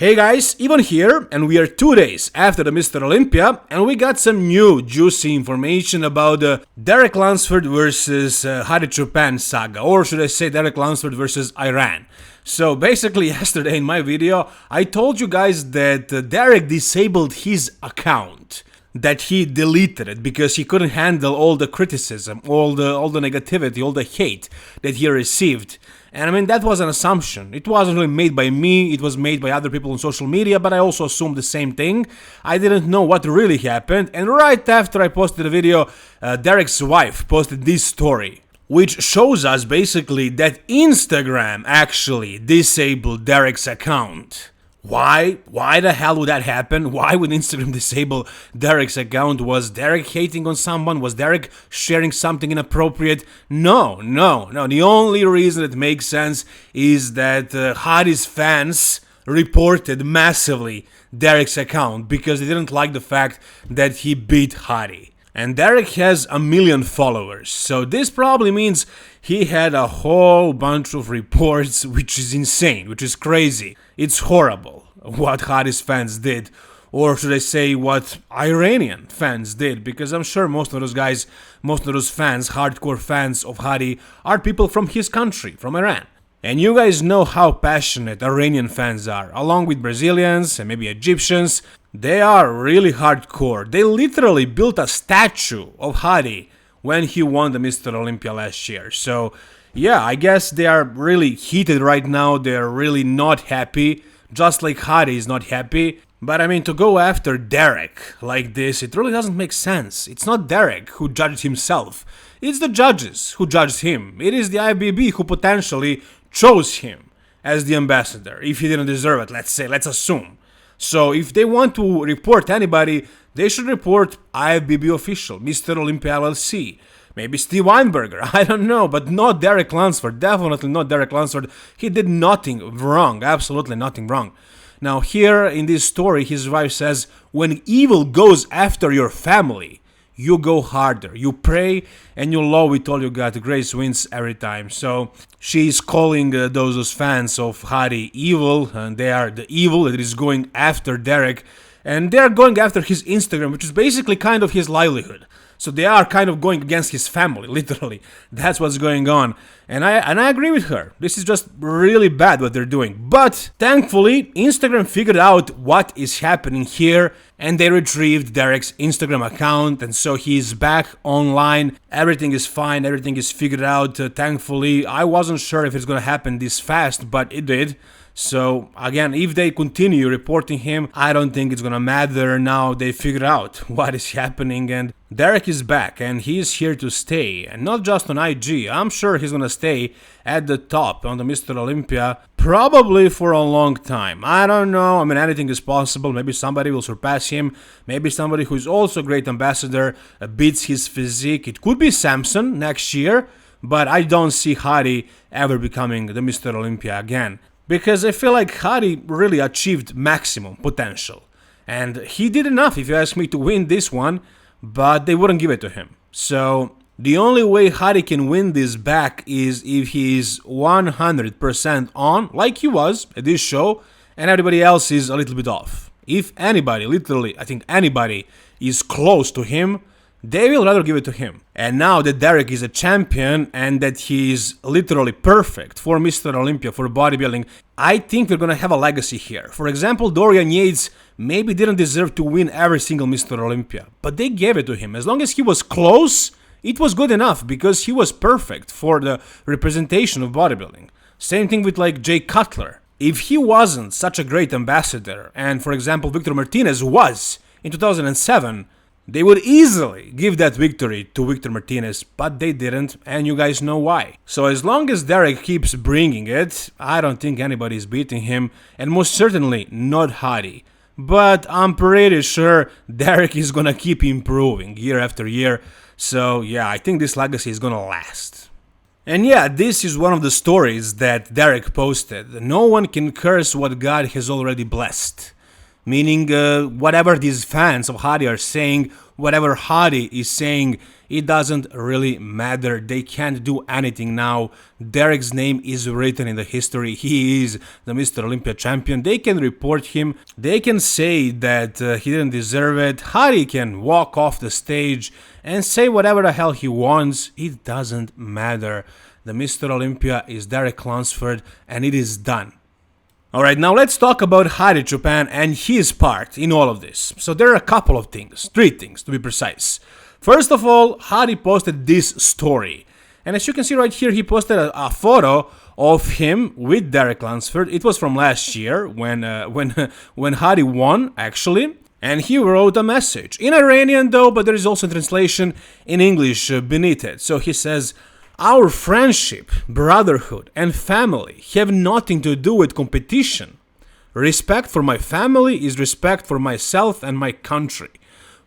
Hey guys, Ivan here, and we are 2 days after the Mr. Olympia, and we got some new juicy information about the Derek Lunsford versus Hadi Choopan saga, or should I say Derek Lunsford versus Iran. So basically yesterday in my video, I told you guys that Derek disabled his account, that he deleted it because he couldn't handle all the criticism, all the negativity, all the hate that he received. And I mean, that was an assumption. It wasn't really made by me, it was made by other people on social media, but I also assumed the same thing. I didn't know what really happened, and right after I posted the video, Derek's wife posted this story, which shows us basically that Instagram actually disabled Derek's account. Why? Why the hell would that happen? Why would Instagram disable Derek's account? Was Derek hating on someone? Was Derek sharing something inappropriate? No. The only reason it makes sense is that Hadi's fans reported massively Derek's account because they didn't like the fact that he beat Hadi. And Derek has 1 million followers, so this probably means he had a whole bunch of reports, which is insane, which is crazy. It's horrible what Hadi's fans did, or should I say what Iranian fans did, because I'm sure most of those guys, most of those fans, hardcore fans of Hadi, are people from his country, from Iran. And you guys know how passionate Iranian fans are, along with Brazilians and maybe Egyptians. They are really hardcore. They literally built a statue of Hadi when he won the Mr. Olympia last year. So yeah, I guess they are really heated right now. They're really not happy, just like Hadi is not happy. But I mean, to go after Derek like this, it really doesn't make sense. It's not Derek who judged himself. It's the judges who judged him. It is the IFBB who potentially chose him as the ambassador, if he didn't deserve it, let's assume. So if they want to report anybody, they should report IFBB official, Mr. Olympia LLC, maybe Steve Weinberger, I don't know, but not Derek Lunsford, definitely not Derek Lunsford. He did nothing wrong, absolutely nothing wrong. Now here in this story, his wife says, when evil goes after your family, you go harder, you pray, and you love with all you got. Grace wins every time. So she's calling those fans of Hadi evil, and they are the evil that is going after Derek, and they are going after his Instagram, which is basically kind of his livelihood. So they are kind of going against his family, literally. That's what's going on. And I agree with her. This is just really bad what they're doing. But thankfully, Instagram figured out what is happening here, and they retrieved Derek's Instagram account, and so he's back online. Everything is fine, everything is figured out. Thankfully, I wasn't sure if it's gonna happen this fast, but it did. So again, if they continue reporting him, I don't think it's gonna matter. Now they figured out what is happening, and Derek is back, and he's here to stay, and not just on IG. I'm sure he's gonna stay at the top on the Mr. Olympia, probably for a long time. I don't know, I mean, anything is possible. Maybe somebody will surpass him, maybe somebody who is also a great ambassador beats his physique. It could be Samson next year, but I don't see Hadi ever becoming the Mr. Olympia again, because I feel like Hadi really achieved maximum potential. And he did enough, if you ask me, to win this one, but they wouldn't give it to him. So the only way Hadi can win this back is if he is 100% on, like he was at this show, and everybody else is a little bit off. If anybody, literally, I think anybody is close to him, they will rather give it to him. And now that Derek is a champion and that he is literally perfect for Mr. Olympia, for bodybuilding, I think we're gonna have a legacy here. For example, Dorian Yates maybe didn't deserve to win every single Mr. Olympia, but they gave it to him. As long as he was close, it was good enough because he was perfect for the representation of bodybuilding. Same thing with like Jay Cutler. If he wasn't such a great ambassador, and for example Victor Martinez was in 2007, they would easily give that victory to Victor Martinez, but they didn't, and you guys know why. So as long as Derek keeps bringing it, I don't think anybody is beating him, and most certainly not Hadi. But I'm pretty sure Derek is gonna keep improving year after year, so yeah, I think this legacy is gonna last. And yeah, this is one of the stories that Derek posted. No one can curse what God has already blessed. Meaning, whatever these fans of Hadi are saying, whatever Hadi is saying, it doesn't really matter. They can't do anything now. Derek's name is written in the history. He is the Mr. Olympia champion. They can report him. They can say that he didn't deserve it. Hadi can walk off the stage and say whatever the hell he wants. It doesn't matter. The Mr. Olympia is Derek Lunsford, and it is done. Alright, now let's talk about Hadi Choopan and his part in all of this. So there are a couple of things, 3 things to be precise. First of all, Hadi posted this story. And as you can see right here, he posted a photo of him with Derek Lunsford. It was from last year when Hadi won, actually. And he wrote a message. In Iranian though, but there is also a translation in English beneath it. So he says, "Our friendship, brotherhood, and family have nothing to do with competition. Respect for my family is respect for myself and my country.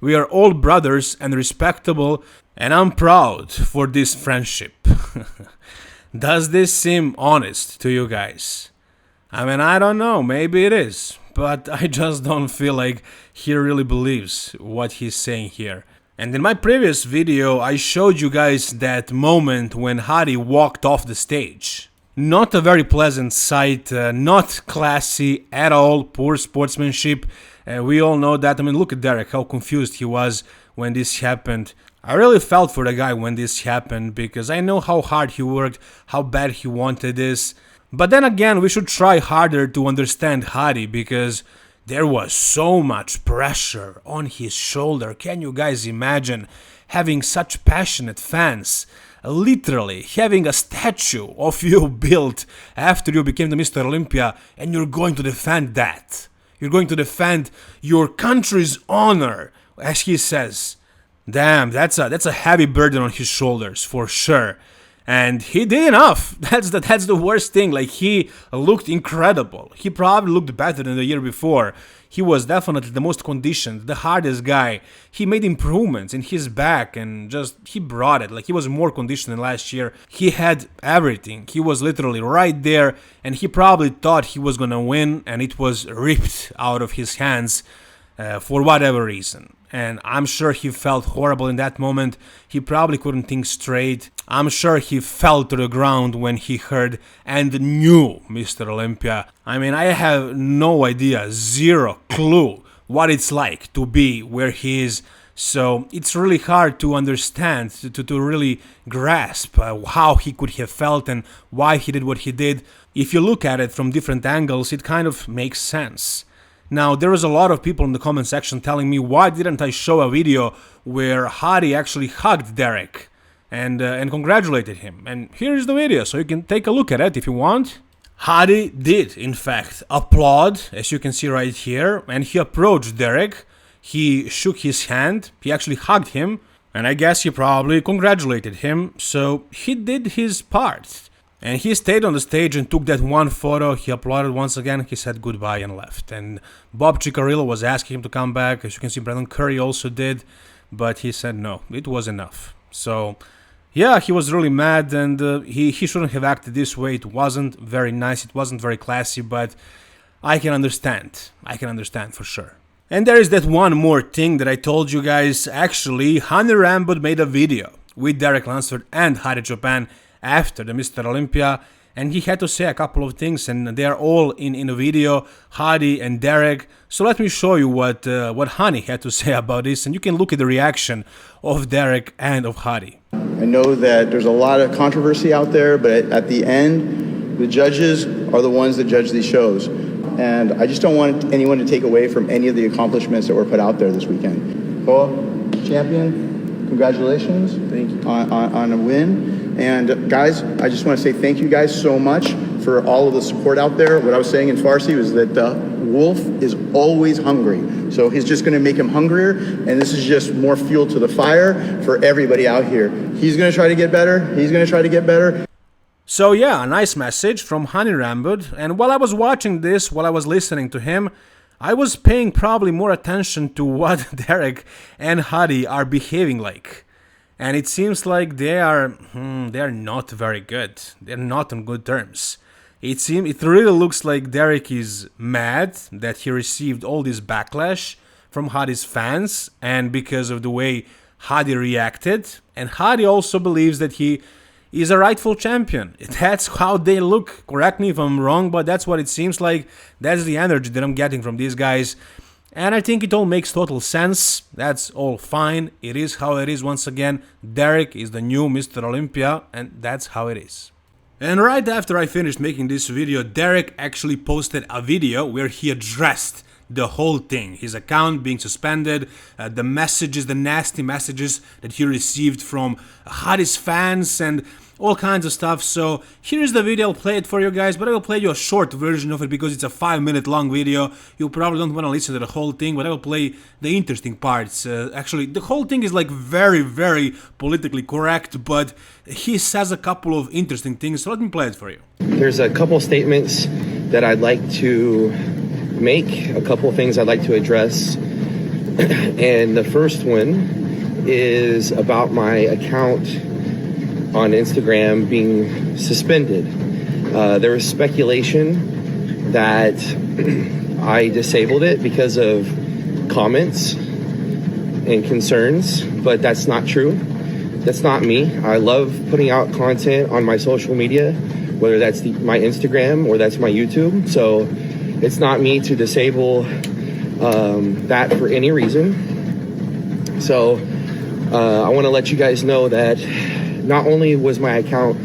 We are all brothers and respectable, and I'm proud for this friendship." Does this seem honest to you guys? I mean, I don't know, maybe it is, but I just don't feel like he really believes what he's saying here. And in my previous video, I showed you guys that moment when Hadi walked off the stage. Not a very pleasant sight, not classy at all, poor sportsmanship. We all know that. I mean, look at Derek, how confused he was when this happened. I really felt for the guy when this happened because I know how hard he worked, how bad he wanted this. But then again, we should try harder to understand Hadi because there was so much pressure on his shoulder. Can you guys imagine having such passionate fans? Literally having a statue of you built after you became the Mr. Olympia, and you're going to defend that. You're going to defend your country's honor, as he says. Damn, that's a heavy burden on his shoulders for sure. And he did enough. That's the worst thing. Like, he looked incredible. He probably looked better than the year before. He was definitely the most conditioned, the hardest guy. He made improvements in his back and he brought it. Like, he was more conditioned than last year. He had everything. He was literally right there, and he probably thought he was gonna win, and it was ripped out of his hands for whatever reason. And I'm sure he felt horrible in that moment. He probably couldn't think straight. I'm sure he fell to the ground when he heard and knew Mr. Olympia. I mean, I have no idea, zero clue what it's like to be where he is. So it's really hard to understand, to really grasp how he could have felt and why he did what he did. If you look at it from different angles, it kind of makes sense. Now, there was a lot of people in the comment section telling me, why didn't I show a video where Hadi actually hugged Derek and congratulated him? And here's the video, so you can take a look at it if you want. Hadi did, in fact, applaud, as you can see right here, and he approached Derek. He shook his hand, he actually hugged him, and I guess he probably congratulated him, so he did his part. And he stayed on the stage and took that one photo. He applauded once again. He said goodbye and left. And Bob Cicarillo was asking him to come back. As you can see, Brandon Curry also did. But he said no, it was enough. So, yeah, he was really mad. And he shouldn't have acted this way. It wasn't very nice. It wasn't very classy. But I can understand. I can understand for sure. And there is that one more thing that I told you guys. Actually, Hany Rambod made a video with Derek Lunsford and Hadi Choopan after the Mr. Olympia, and he had to say a couple of things, and they are all in a video, Hadi and Derek. So let me show you what Hany had to say about this, and you can look at the reaction of Derek and of Hadi. I know that there's a lot of controversy out there, but at the end, the judges are the ones that judge these shows. And I just don't want anyone to take away from any of the accomplishments that were put out there this weekend. Boa, champion, congratulations. Thank you. On a win. And guys, I just want to say thank you guys so much for all of the support out there. What I was saying in Farsi was that the wolf is always hungry. So he's just going to make him hungrier. And this is just more fuel to the fire for everybody out here. He's going to try to get better. He's going to try to get better. So yeah, a nice message from Hany Rambod. And while I was watching this, while I was listening to him, I was paying probably more attention to what Derek and Hadi are behaving like. And it seems like they are not very good. They're not on good terms. It really looks like Derek is mad that he received all this backlash from Hadi's fans and because of the way Hadi reacted. And Hadi also believes that he is a rightful champion. That's how they look. Correct me if I'm wrong, but that's what it seems like. That's the energy that I'm getting from these guys. And I think it all makes total sense. That's all fine. It is how it is. Once again, Derek is the new Mr. Olympia, and that's how it is. And right after I finished making this video, Derek actually posted a video where he addressed the whole thing. His account being suspended, the messages, the nasty messages that he received from Hadi's fans and all kinds of stuff. So here's the video. I'll play it for you guys, but I will play you a short version of it because it's a 5-minute long video. You probably don't want to listen to the whole thing, but I will play the interesting parts. Actually, the whole thing is like very, very politically correct, but he says a couple of interesting things, so let me play it for you. There's a couple statements that I'd like to make, a couple of things I'd like to address. And the first one is about my account on Instagram being suspended. There was speculation that I disabled it because of comments and concerns, but that's not true. That's not me. I love putting out content on my social media, whether that's my Instagram or that's my YouTube. So it's not me to disable that for any reason. So I want to let you guys know that not only was my account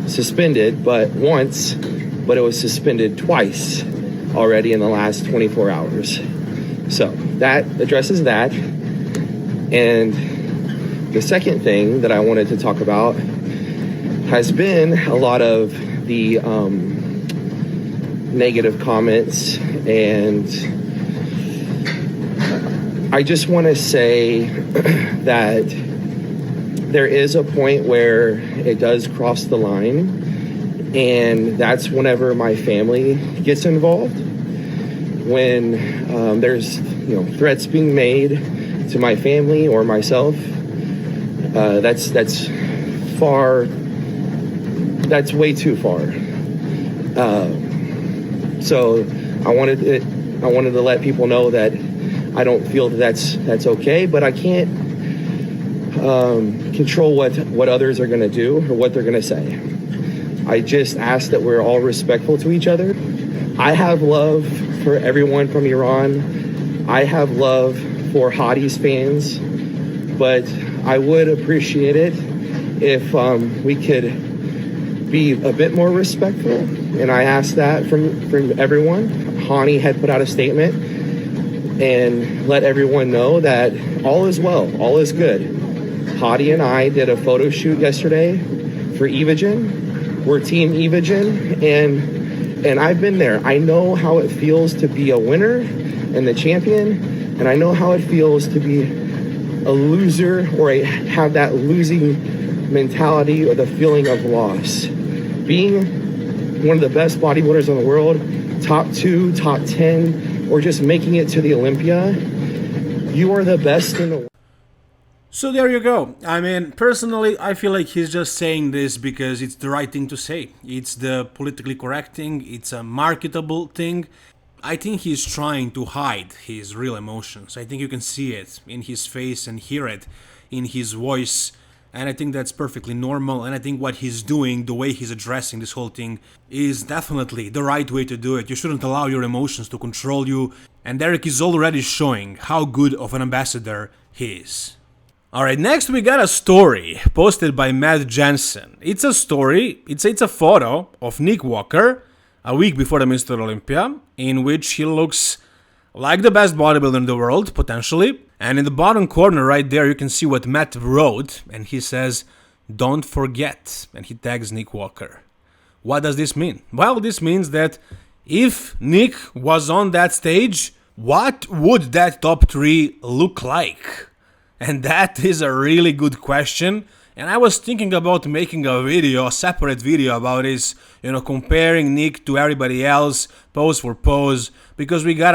suspended once, but it was suspended twice already in the last 24 hours. So that addresses that. And the second thing that I wanted to talk about has been a lot of the negative comments, and I just want to say that there is a point where it does cross the line, and that's whenever my family gets involved. When there's threats being made to my family or myself, that's way too far. So I wanted to let people know that I don't feel that's okay, but I can't control what others are going to do or what they're going to say. I just ask that we're all respectful to each other. I have love for everyone from Iran. I have love for Hadi's fans, but I would appreciate it if we could be a bit more respectful, and I ask that from everyone. Hany had put out a statement and let everyone know that all is well, all is good. Hady and I did a photo shoot yesterday for Evogen. We're Team Evogen, and I've been there. I know how it feels to be a winner and the champion, and I know how it feels to be a loser or have that losing mentality or the feeling of loss. Being one of the best bodybuilders in the world, top 2, top 10, or just making it to the Olympia, you are the best in the world. So there you go. I mean, personally, I feel like he's just saying this because it's the right thing to say. It's the politically correct thing. It's a marketable thing. I think he's trying to hide his real emotions. I think you can see it in his face and hear it in his voice. And I think that's perfectly normal. And I think what he's doing, the way he's addressing this whole thing, is definitely the right way to do it. You shouldn't allow your emotions to control you. And Derek is already showing how good of an ambassador he is. Alright, next we got a story posted by Matt Jensen. It's a story, it's a photo of Nick Walker a week before the Mr. Olympia, in which he looks like the best bodybuilder in the world, potentially. And in the bottom corner right there, you can see what Matt wrote, and he says, "Don't forget," and he tags Nick Walker. What does this mean? Well, this means that if Nick was on that stage, what would that top 3 look like? And that is a really good question. And I was thinking about making a separate video about this, comparing Nick to everybody else, pose for pose, because we got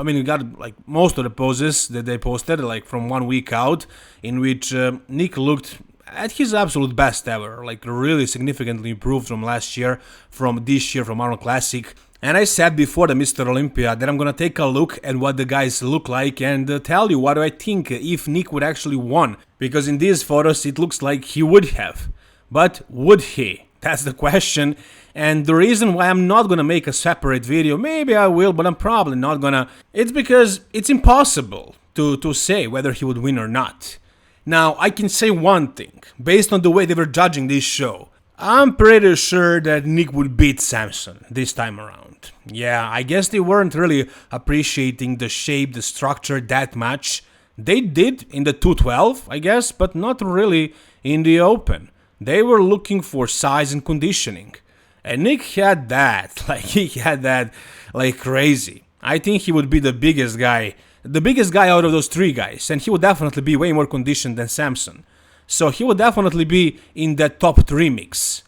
we got like most of the poses that they posted, like from 1 week out, in which Nick looked at his absolute best ever, like really significantly improved from last year, from this year, from Arnold Classic. And I said before the Mr. Olympia that I'm gonna take a look at what the guys look like and tell you what do I think if Nick would actually won. Because in these photos it looks like he would have. But would he? That's the question. And the reason why I'm not gonna make a separate video, maybe I will, but I'm probably not gonna, it's because it's impossible to say whether he would win or not. Now, I can say one thing, based on the way they were judging this show. I'm pretty sure that Nick would beat Samson this time around. Yeah, I guess they weren't really appreciating the shape, the structure that much. They did in the 212, I guess, but not really in the open. They were looking for size and conditioning. And Nick had that, like crazy. I think he would be the biggest guy out of those three guys, and he would definitely be way more conditioned than Samson. So he would definitely be in that top 3 mix.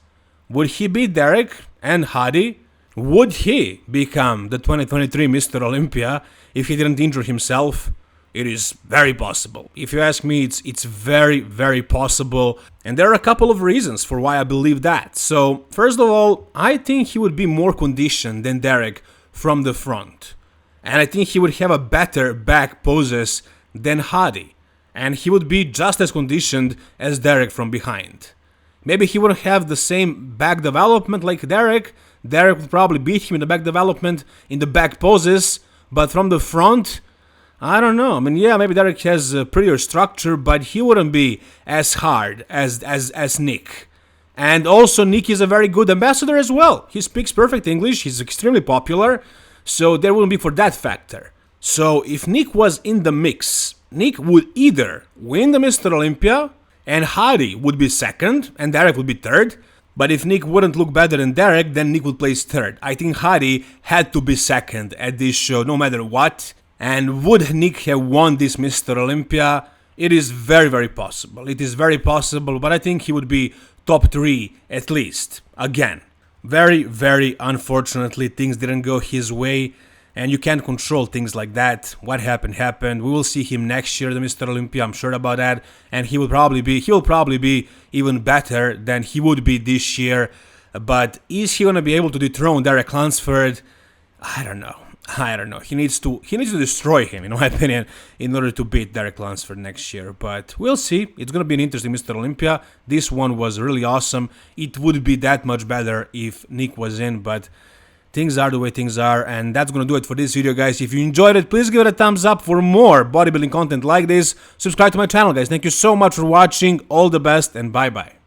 Would he beat Derek and Hadi? Would he become the 2023 Mr. Olympia if he didn't injure himself? It is very possible. If you ask me, it's very, very possible. And there are a couple of reasons for why I believe that. So, first of all, I think he would be more conditioned than Derek from the front. And I think he would have a better back poses than Hadi. And he would be just as conditioned as Derek from behind. Maybe he wouldn't have the same back development like Derek. Derek would probably beat him in the back development, in the back poses. But from the front, I don't know. I mean, yeah, maybe Derek has a prettier structure, but he wouldn't be as hard as Nick. And also, Nick is a very good ambassador as well. He speaks perfect English. He's extremely popular. So there wouldn't be for that factor. So if Nick was in the mix, Nick would either win the Mr. Olympia and Hadi would be second and Derek would be third. But if Nick wouldn't look better than Derek, then Nick would place third. I think Hadi had to be second at this show no matter what. And would Nick have won this Mr. Olympia? It is very, very possible. It is very possible, but I think he would be top 3 at least. Again. Very, very unfortunately, things didn't go his way, and you can't control things like that. What happened, happened. We will see him next year, the Mr. Olympia, I'm sure about that, and he will probably be even better than he would be this year. But is he gonna be able to dethrone Derek Lunsford? I don't know. He needs to destroy him, in my opinion, in order to beat Derek Lunsford next year. But we'll see. It's going to be an interesting Mr. Olympia. This one was really awesome. It would be that much better if Nick was in, but things are the way things are. And that's going to do it for this video, guys. If you enjoyed it, please give it a thumbs up for more bodybuilding content like this. Subscribe to my channel, guys. Thank you so much for watching. All the best and bye-bye.